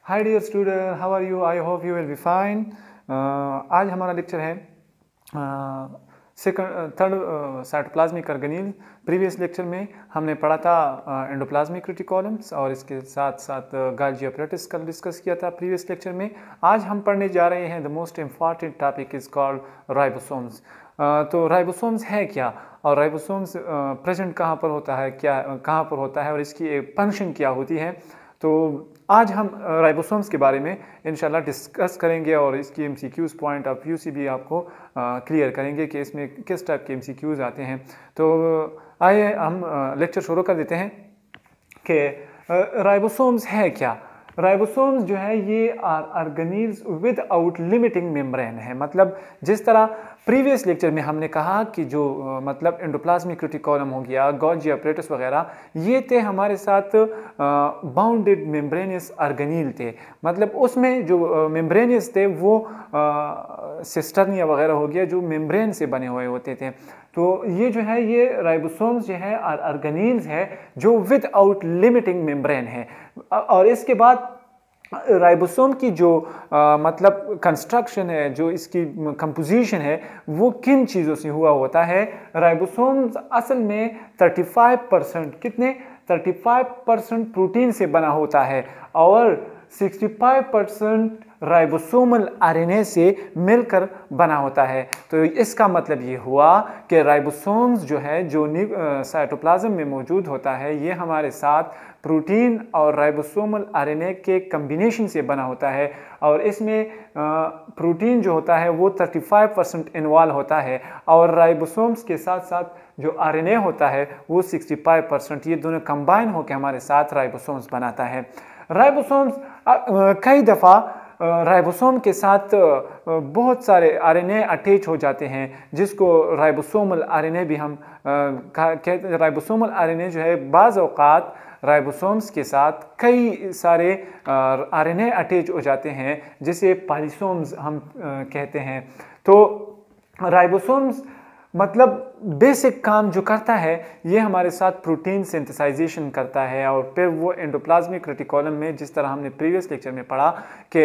Hi dear student, how are you? I hope you will be fine. आज हमारा lecture है third cytoplasmic organelle. Previous lecture में हमने पढ़ा था एंडोप्लाज्मिक रेटिकुलम्स और इसके साथ साथ गोल्गी apparatus का डिस्कस किया था प्रीवियस लेक्चर में। आज हम पढ़ने जा रहे हैं the most important topic is called ribosomes. तो राइबोसोम्स है क्या और राइबोसोम्स प्रेजेंट कहाँ पर होता है, कहाँ पर होता है और इसकी फंक्शन क्या होती है। तो आज हम राइबोसोम्स के बारे में इंशाल्लाह डिस्कस करेंगे और इसकी एमसीक्यूज पॉइंट ऑफ व्यू से भी आपको क्लियर करेंगे कि इसमें किस टाइप के एमसीक्यूज आते हैं। तो आइए हम लेक्चर शुरू कर देते हैं कि राइबोसोम्स है क्या। राइबोसोम्स जो है ये ऑर्गेनील्स विदाउट लिमिटिंग मेम्ब्रेन है। मतलब जिस तरह प्रीवियस लेक्चर में हमने कहा कि जो मतलब एंडोप्लाज्मिक रेटिकुलम हो गया, गोल्गी apparatus वगैरह, ये थे हमारे साथ बाउंडेड मेम्ब्रेनियस ऑर्गेनील थे। मतलब उसमें जो मेम्ब्रेनियस थे वो सिस्टर्निया वगैरह हो गया जो मेम्ब्रेन से बने हुए होते थे। तो ये जो है ये राइबोसोम्स जो है ऑर्गेनील्स है जो विदाउट लिमिटिंग मेम्ब्रेन है। और इसके बाद राइबोसोम की जो मतलब कंस्ट्रक्शन है, जो इसकी कंपोजिशन है, वो किन चीज़ों से हुआ होता है। राइबोसोम्स असल में 35% कितने 35% प्रोटीन से बना होता है और 65% राइबोसोमल आरएनए से मिलकर बना होता है। तो इसका मतलब ये हुआ कि राइबोसोम्स जो है जो साइटोप्लाज्म में मौजूद होता है ये हमारे साथ प्रोटीन और राइबोसोमल आरएनए के कम्बिनेशन से बना होता है और इसमें प्रोटीन जो होता है वो 35% इन्वॉल्व होता है और राइबोसोम्स के साथ साथ जो आरएनए होता है वो 65%। ये दोनों कंबाइन होकर हमारे साथ राइबोसोम्स बनाता है। राइबोसोम्स कई दफ़ा राइबोसोम के साथ बहुत सारे आरएनए अटैच हो जाते हैं जिसको राइबोसोमल आरएनए भी हम कहते हैं। राइबोसोमल आरएनए जो है बाज़ औक़ात राइबोसोम्स के साथ कई सारे आरएनए अटैच हो जाते हैं जिसे पॉलीसोम्स हम कहते हैं। तो राइबोसोम्स मतलब बेसिक काम जो करता है ये हमारे साथ प्रोटीन सिंथेसाइजेशन करता है और फिर वो एंडोप्लाज्मिक रेटिकुलम में जिस तरह हमने प्रीवियस लेक्चर में पढ़ा कि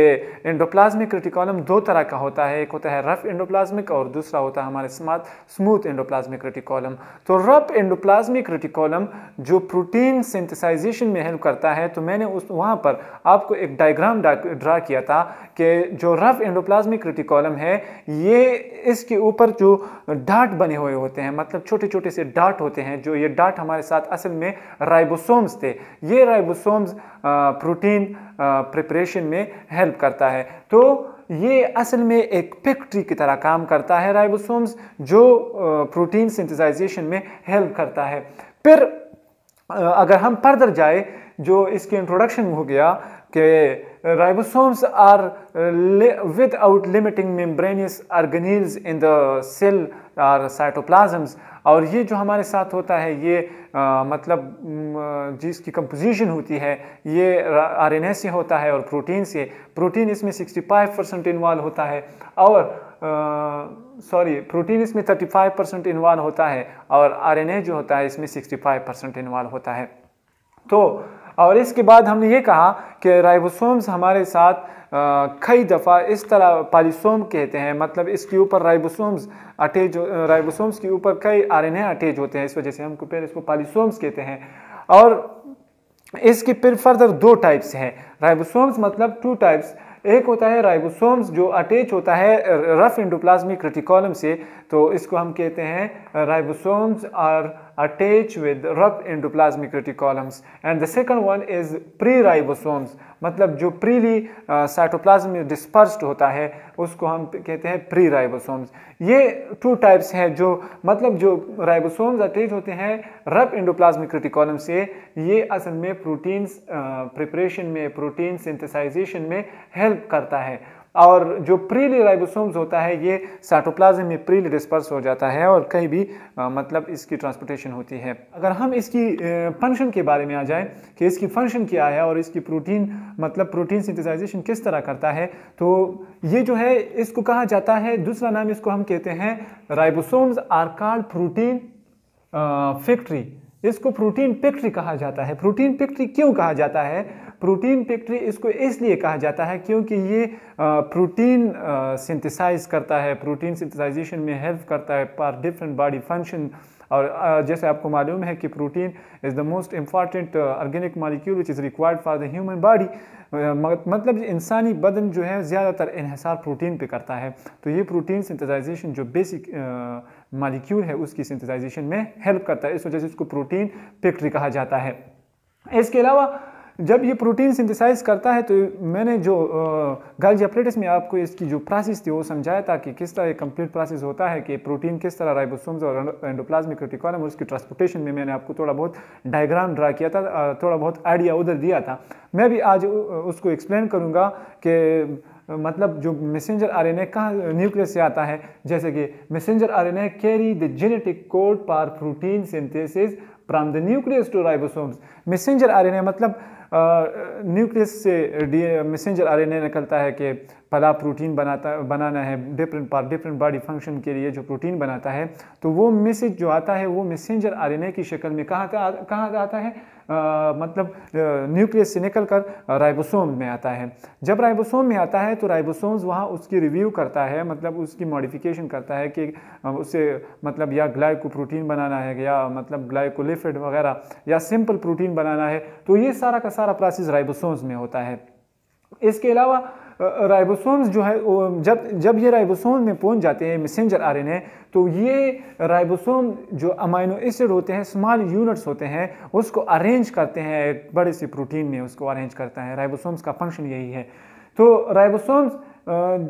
एंडोप्लाज्मिक रेटिकुलम दो तरह का होता है, एक होता है रफ एंडोप्लाज्मिक और दूसरा होता है हमारे स्मूथ एंडोप्लाज्मिक रेटिकुलम। तो रफ एंडोप्लाज्मिक रेटिकुलम जो प्रोटीन सिंथेसाइजेशन में हेल्प करता है, तो मैंने वहाँ पर आपको एक डायग्राम ड्रा किया था कि जो रफ एंडोप्लाज्मिक रेटिकुलम है ये इसके ऊपर जो डाट बने हुए होते हैं, मतलब छोटे छोटे से डाट होते हैं, जो ये डाट हमारे साथ असल में राइबोसोम्स थे। ये राइबोसोम्स प्रोटीन प्रिपरेशन में हेल्प करता है। तो ये असल में एक फैक्ट्री की तरह काम करता है राइबोसोम्स जो प्रोटीन सिंथेसाइजेशन में हेल्प करता है। फिर अगर हम फर्दर जाए, जो इसकी इंट्रोडक्शन हो गया कि ribosomes are without limiting membranous organelles in the cell और साइटोप्लाज्म्स। और ये जो हमारे साथ होता है ये मतलब जिसकी कंपोजिशन होती है ये आरएनए से होता है और प्रोटीन से। प्रोटीन इसमें 65% इन्वॉल्व होता है और प्रोटीन इसमें 35% इन्वॉल्व होता है और आरएनए जो होता है इसमें 65% इन्वॉल्व होता है। तो और इसके बाद हमने ये कहा कि राइबोसोम्स हमारे साथ कई दफ़ा इस तरह पॉलीसोम कहते हैं, मतलब इसके ऊपर राइबोसोम्स के ऊपर कई आरएनए अटैच होते हैं, इस वजह से हमको फिर इसको पॉलीसोम्स कहते हैं। और इसकी फिर फर्दर दो टाइप्स हैं राइबोसोम्स, मतलब टू टाइप्स। एक होता है राइबोसोम्स जो अटैच होता है रफ एंडोप्लाज्मिक रेटिकुलम से, तो इसको हम कहते हैं ribosomes are attach with rough endoplasmic reticulums, and the second one is pre-ribosomes, मतलब जो प्रीली साइटोप्लाज्म में डिस्पर्स्ड होता है उसको हम कहते हैं प्री राइबोसोम्स। ये टू टाइप्स हैं जो मतलब जो राइबोसोम्स अटैच होते हैं रफ एंडोप्लाज्मिक रेटिकुलम से, ये असल में प्रोटीन प्रिपरेशन में, प्रोटीन सिंथेसाइजेशन में हेल्प करता है। और जो प्रीली राइबोसोम्स होता है ये साइटोप्लाज्म में प्रीली डिस्पर्स हो जाता है और कहीं भी मतलब इसकी ट्रांसपोर्टेशन होती है। अगर हम इसकी फंक्शन के बारे में आ जाएं कि इसकी फंक्शन क्या है और इसकी प्रोटीन मतलब प्रोटीन सिंथेसाइजेशन किस तरह करता है, तो ये जो है इसको कहा जाता है, दूसरा नाम इसको हम कहते हैं ribosomes are called protein factory. इसको प्रोटीन पिक्ट्री कहा जाता है। प्रोटीन पिक्ट्री क्यों कहा जाता है? प्रोटीन पिक्ट्री इसको इसलिए कहा जाता है क्योंकि ये प्रोटीन सिंथेसाइज करता है, प्रोटीन सिंथेसाइजेशन में हेल्प करता है फॉर डिफरेंट बॉडी फंक्शन। और जैसे आपको मालूम है कि protein is the most important organic molecule which is required for the human body. मतलब इंसानी बदन जो है ज़्यादातर इन्हिसार प्रोटीन पे करता है, तो ये प्रोटीन सिंथेसाइजेशन जो बेसिक मॉलिक्यूल है उसकी सिंथेसाइजेशन में हेल्प करता है, इस वजह से इसको प्रोटीन पिक्ट्री कहा जाता है। इसके अलावा जब ये प्रोटीन सिंथेसाइज करता है तो मैंने जो गाल्जी अपरेटस में आपको इसकी जो प्रोसेस थी वो समझाया था कि किस तरह एक कंप्लीट प्रोसेस होता है कि प्रोटीन किस तरह राइबोसोम्स और एंडोप्लाज्मिक रेटिकुलम और उसकी ट्रांसपोर्टेशन में मैंने आपको थोड़ा बहुत डायग्राम ड्रा किया था, थोड़ा बहुत आइडिया उधर दिया था। मैं भी आज उसको एक्सप्लेन करूँगा कि मतलब जो मैसेंजर आरएनए कहाँ न्यूक्लियस से आता है, जैसे कि messenger RNA carry the genetic code for protein synthesis from the nucleus to ribosomes. Messenger RNA मतलब न्यूक्लियस से मैसेंजर आरएनए निकलता है कि फला प्रोटीन बनाना है डिफरेंट बॉडी फंक्शन के लिए जो प्रोटीन बनाता है, तो वो मैसेज जो आता है वो मैसेंजर आरएनए की शक्ल में कहाँ आता है, मतलब न्यूक्लियस से निकलकर राइबोसोम में आता है। जब राइबोसोम में आता है तो राइबोसोम्स वहाँ उसकी रिव्यू करता है, मतलब उसकी मॉडिफिकेशन करता है कि उससे मतलब या ग्लाइकोप्रोटीन बनाना है या मतलब ग्लाइकोलिपिड वगैरह या सिंपल प्रोटीन बनाना है, तो ये सारा का सारा प्रोसेस राइबोसोम्स में होता है। इसके अलावा राइबोसोम्स जो है जब ये राइबोसोम में पहुंच जाते हैं मैसेंजर आरएनए, तो ये राइबोसोम जो अमाइनो एसिड होते हैं, स्मॉल यूनिट्स होते हैं, उसको अरेंज करते हैं एक बड़े से प्रोटीन में, उसको अरेंज करता है। राइबोसोम्स का फंक्शन यही है। तो राइबोसोम्स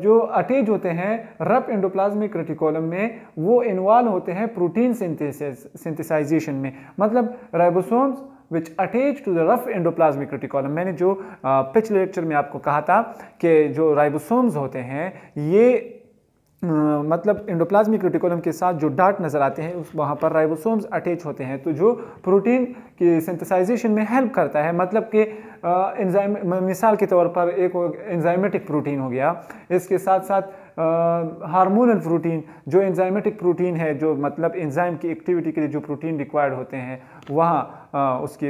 जो अटैच होते हैं रफ एंडोप्लाज्मिक रेटिकुलम में, वो इन्वॉल्व होते हैं प्रोटीन सिंथेसाइजेशन में। मतलब ribosomes which attach to the rough endoplasmic reticulum। मैंने जो पिछले लेक्चर में आपको कहा था कि जो राइबोसोम्स होते हैं ये मतलब एंडोप्लाज्मिक रेटिकुलम के साथ जो डार्ट नज़र आते हैं उस वहाँ पर राइबोसोम्स अटैच होते हैं, तो जो प्रोटीन की सिंथेसाइजेशन में हेल्प करता है। मतलब कि एंजाइम, मिसाल के तौर पर एक एंजाइमेटिक प्रोटीन हो गया, इसके साथ साथ हार्मोनल प्रोटीन जो एंजाइमेटिक प्रोटीन है, जो मतलब एंजाइम की एक्टिविटी के लिए जो प्रोटीन रिक्वायर्ड होते हैं वहाँ उसकी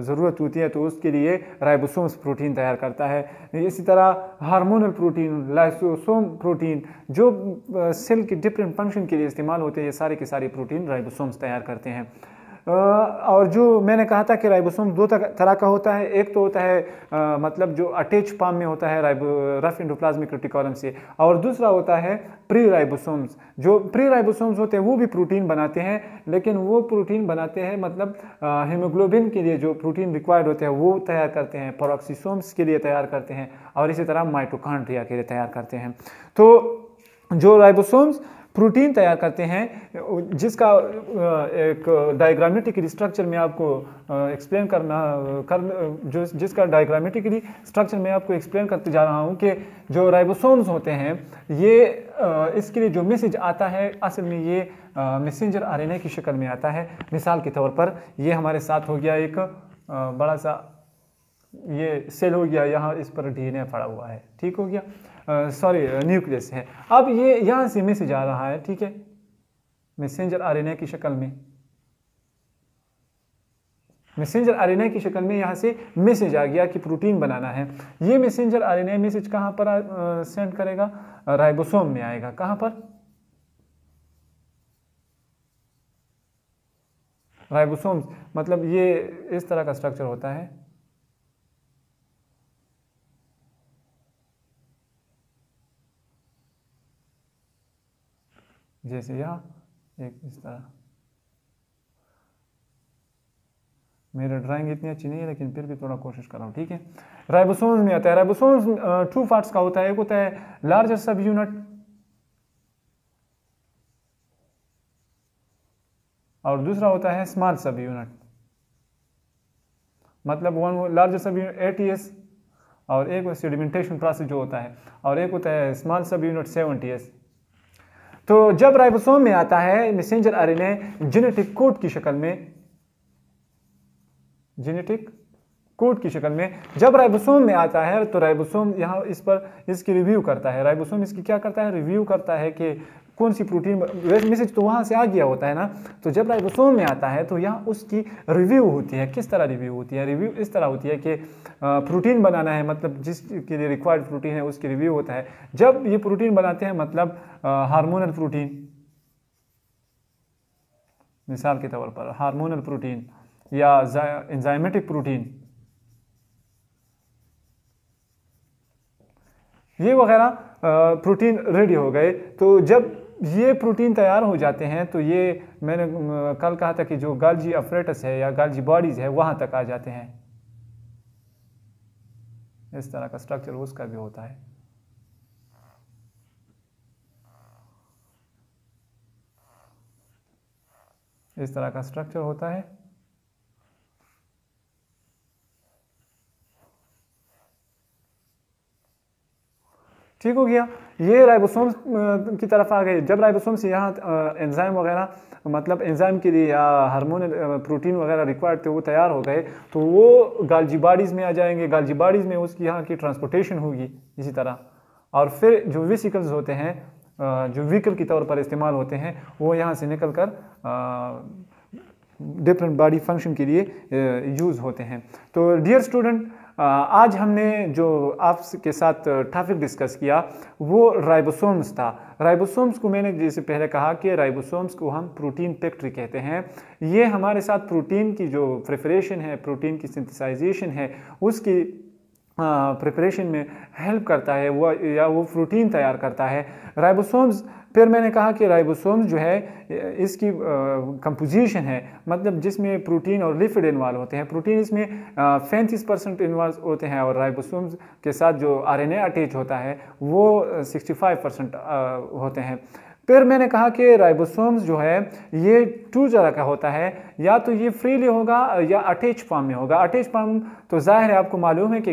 ज़रूरत होती है, तो उसके लिए राइबोसोम्स प्रोटीन तैयार करता है। इसी तरह हार्मोनल प्रोटीन, लाइसोसोम प्रोटीन जो सेल के डिफरेंट फंक्शन के लिए इस्तेमाल होते हैं, ये सारे के सारे प्रोटीन राइबोसोम्स तैयार करते हैं। और जो मैंने कहा था कि राइबोसोम दो तरह का होता है, एक तो होता है मतलब जो अटैच फॉर्म में होता है रफ एंडोप्लाज्मिक रेटिकुलम से, और दूसरा होता है प्री राइबोसोम्स। जो प्री राइबोसोम्स होते हैं वो भी प्रोटीन बनाते हैं, लेकिन वो प्रोटीन बनाते हैं मतलब हीमोग्लोबिन के लिए जो प्रोटीन रिक्वायर्ड होते हैं वो तैयार करते हैं, पेरोक्सिसोम्स के लिए तैयार करते हैं, और इसी तरह माइटोकॉन्ड्रिया के लिए तैयार करते हैं। तो जो राइबोसोम्स प्रोटीन तैयार करते हैं, जिसका एक डायग्रामेटिकली स्ट्रक्चर में आपको एक्सप्लेन जिसका डायग्रामेटिकली स्ट्रक्चर में आपको एक्सप्लेन करते जा रहा हूँ कि जो राइबोसोम्स होते हैं ये इसके लिए जो मैसेज आता है असल में ये मैसेंजर आरएनए की शक्ल में आता है। मिसाल के तौर पर ये हमारे साथ हो गया एक बड़ा सा ये सेल हो गया, यहाँ इस पर डीएनए पड़ा हुआ है, ठीक हो गया, सॉरी न्यूक्लियस है। अब ये यहाँ से मैसेज आ रहा है, ठीक है, मैसेंजर आरएनए की शक्ल में, मैसेंजर आरएनए की शक्ल में यहाँ से मैसेज आ गया कि प्रोटीन बनाना है। ये मैसेंजर आरएनए मैसेज कहाँ पर सेंड करेगा? राइबोसोम में आएगा। कहाँ पर? राइबोसोम। मतलब ये इस तरह का स्ट्रक्चर होता है, जैसे यहाँ एक इस तरह। मेरी ड्राइंग इतनी अच्छी नहीं है लेकिन फिर भी थोड़ा कोशिश कर रहा हूँ, ठीक है। राइबोसोम्स में आता है। राइबोसोम्स टू पार्ट्स का होता है, एक होता है लार्जर सब यूनिट और दूसरा होता है स्मॉल सब यूनिट। मतलब one larger sub unit ATS और एक सेडिमेंटेशन प्रोसेस जो होता है, और एक होता है स्मॉल सब यूनिट 7TS। तो जब राइबोसोम में आता है मैसेंजर आरएनए जेनेटिक कोड की शक्ल में, जेनेटिक कोड की शक्ल में। जब राइबोसोम में आता है तो राइबोसोम यहाँ इस पर इसकी रिव्यू करता है, राइबोसोम इसकी क्या करता है, रिव्यू करता है कि कौन सी प्रोटीन, मैसेज तो वहाँ से आ गया होता है ना। तो जब राइबोसोम में आता है तो यहाँ उसकी रिव्यू होती है। किस तरह रिव्यू होती है? रिव्यू इस तरह होती है कि प्रोटीन बनाना है, मतलब जिसके लिए रिक्वायर्ड प्रोटीन है उसकी रिव्यू होता है। जब ये प्रोटीन बनाते हैं, मतलब हार्मोनल प्रोटीन, मिसाल के तौर पर हार्मोनल प्रोटीन या एंजाइमेटिक प्रोटीन, ये वगैरह प्रोटीन रेडी हो गए। तो जब ये प्रोटीन तैयार हो जाते हैं तो ये मैंने कल कहा था कि जो गाल्जी अपरेटस है या गाल्जी बॉडीज है वहाँ तक आ जाते हैं। इस तरह का स्ट्रक्चर उसका भी होता है। इस तरह का स्ट्रक्चर होता है। ठीक हो गया। ये राइबोसोम्स की तरफ आ गए। जब राइबोसोम से यहाँ एंजाइम वगैरह, मतलब एंजाइम के लिए या हार्मोनल प्रोटीन वगैरह रिक्वायर्ड थे, वो तैयार हो गए तो वो गाल्जी बॉडीज़ में आ जाएंगे। गाल्जी बॉडीज़ में उसकी यहाँ की ट्रांसपोर्टेशन होगी इसी तरह। और फिर जो वेसिकल्स होते हैं, जो व्हीकल के तौर पर इस्तेमाल होते हैं, वो यहाँ से निकल कर डिफरेंट बॉडी फंक्शन के लिए यूज़ होते हैं। तो डियर स्टूडेंट, आज हमने जो आपके साथ टॉपिक डिस्कस किया वो राइबोसोम्स था। राइबोसोम्स को मैंने जैसे पहले कहा कि राइबोसोम्स को हम प्रोटीन फैक्ट्री कहते हैं। ये हमारे साथ प्रोटीन की जो प्रिपरेशन है, प्रोटीन की सिंथेसाइजेशन है, उसकी प्रिपरेशन में हेल्प करता है वो, या वो प्रोटीन तैयार करता है राइबोसोम्स। फिर मैंने कहा कि राइबोसोम्स जो है इसकी कंपोजिशन है, मतलब जिसमें प्रोटीन और लिपिड इन्वॉल्व होते हैं। प्रोटीन इसमें 35% इन्वॉल्व होते हैं और राइबोसोम्स के साथ जो आरएनए अटैच होता है वो 65% होते हैं। फिर मैंने कहा कि राइबोसोम्स जो है ये 2 तरह का होता है, या तो ये फ्रीली होगा या अटैच फॉर्म में होगा। अटैच फॉर्म तो जाहिर है आपको मालूम है कि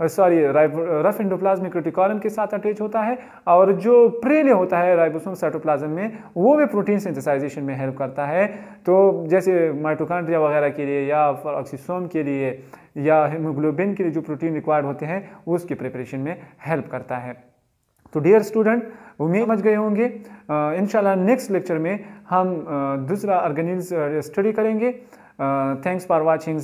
रफ एंडोप्लाज्मिक रेटिकुलम के साथ अटैच होता है, और जो प्रीली होता है राइबोसोम साइटोप्लाज्म में, वो भी प्रोटीन सिंथेसाइजेशन में हेल्प करता है। तो जैसे माइटोकॉन्ड्रिया वगैरह के लिए या ऑक्सीसोम के लिए या हीमोग्लोबिन के लिए जो प्रोटीन रिक्वायर्ड होते हैं उसकी प्रिपरेशन में हेल्प करता है। तो डियर स्टूडेंट, उम्मीद समझ गए होंगे। इंशाल्लाह नेक्स्ट लेक्चर में हम दूसरा ऑर्गेनेल्स स्टडी करेंगे। Thanks for watching.